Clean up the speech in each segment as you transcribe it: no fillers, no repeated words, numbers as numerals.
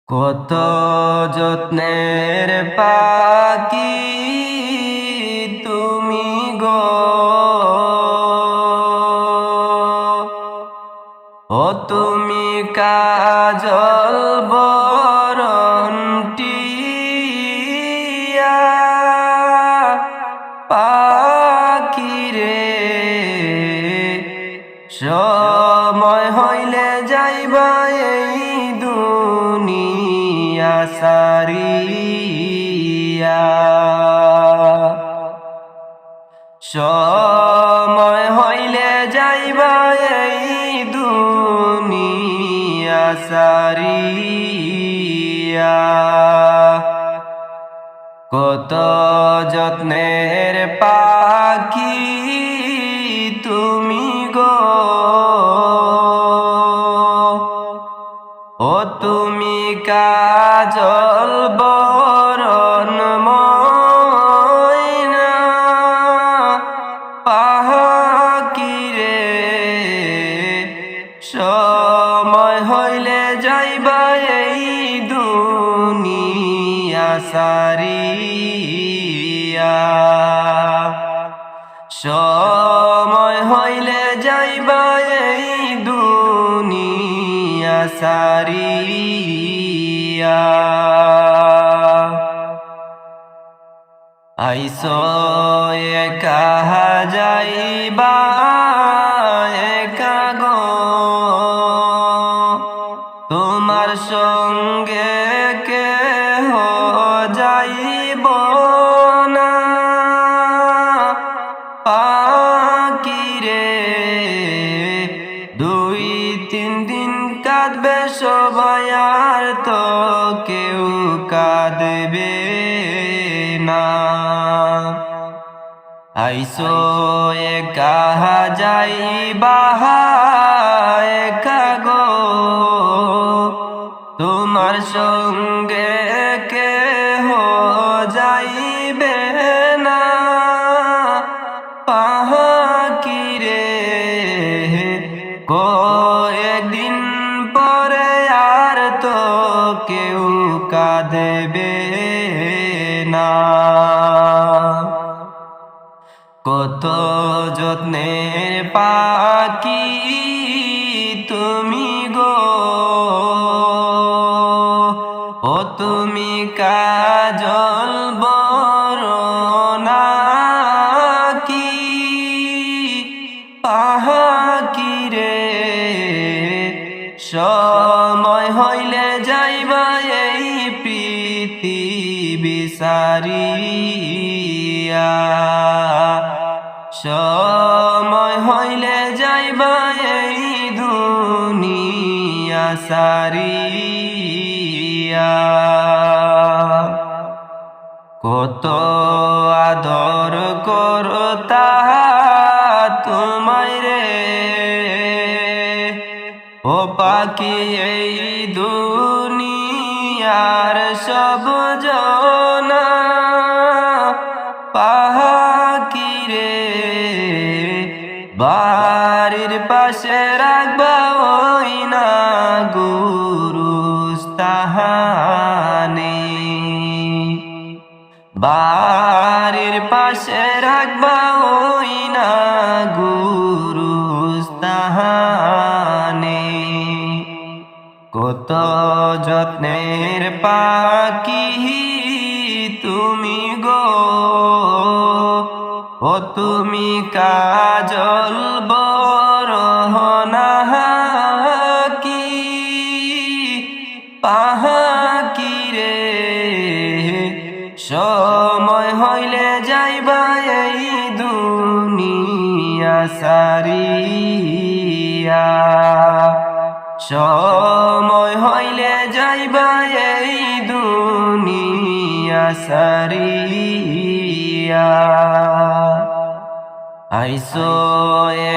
কত যত্নের পাখি তুমি গো, ও তুমি কাজল বরণ টিয়া পাখি রে। সময় হইলে যাইবা এই দুনিয়া সারিয়া, সময় হইলে যাইবা এই দুনিয়া সারিয়া। কত যত্নের পাখি তুমি গো, ও তুমি কাজল বরণ ময়না পাখি রে। সময় হইলে যাইবা এই দুনিয়া সারিয়া, সময় হইলে যাইবা এই দুনিয়া সারিয়া। আইসো একা যাইবা একা গো, তোমার সঙ্গে কেহ যাইব না পাখি রে। দুই তিন দিন কাঁদবে সবাই, আর তো কেউ কাঁদবে না। আইসো একা যাইবা একা গো, তোমার সঙ্গে কেহ যাইবে না পাখি রে। কয়েকদিন পরে আর তো কেউ কাঁদবে না। কত যত্নের পাখি তুমি গো, ও তুমি কাজল বরণ আঁখি পাখি রে। সময় হইলে যাইবা এই পৃথিবী সারিয়া, সময় হইলে যাইবা এই দুনিয়া সারিয়া। কত আদর করতা তোমায় রে, ও পাখি এই দুনিয়ার সব জনা পাখি রে। বাড়ির পাশে রাখবা ওই না গুরুস্থানে, বাড়ির পাশে রাখবা ওই না গুরুস্থানে। কত যত্নের পাখি তুমি গো, ও তুমি কাজল বরণ আঁখি পাখি রে। সময় হইলে যাইবা এই দুনিয়া সারিয়া, সময় হইলে যাইবা এই দুনিয়া সারিয়া। আইসো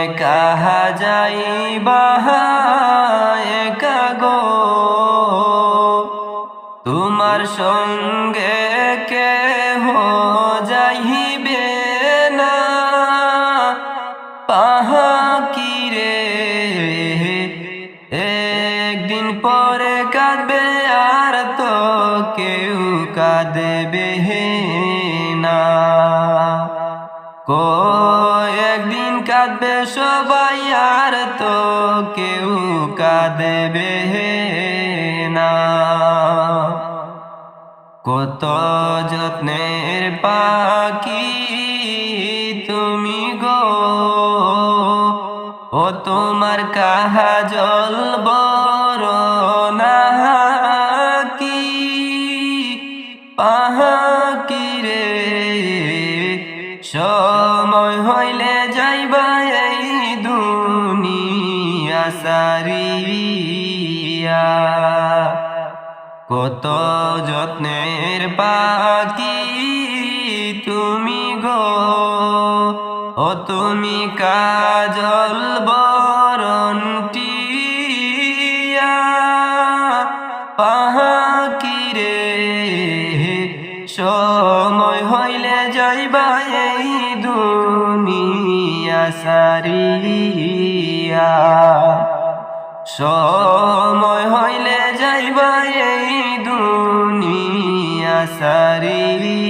একা যাইবা একা গো, তোমার সঙ্গে কেহ যাইবে না পাখি রে। একদিন পরে কাঁদবে আর কাঁদবে না। একদিন কাঁদবে সবাই আর তো কেউ কাঁদবে না। কত যত্নের পাখি তুমি গো, ও তোমার কাজল বড় নাকি পাখি রে। সময় হইলে যাইবা এই দুনিয়া সারিয়া। কত যত্নের পাখি তুমি গো, ও তুমি কাজল বরণ টিয়া পাখি রে। সময় হইলে যাইবা এই দুনিয়া সারিয়া। সময় হইলে যাইবা এই দুনিয়া সারিয়া।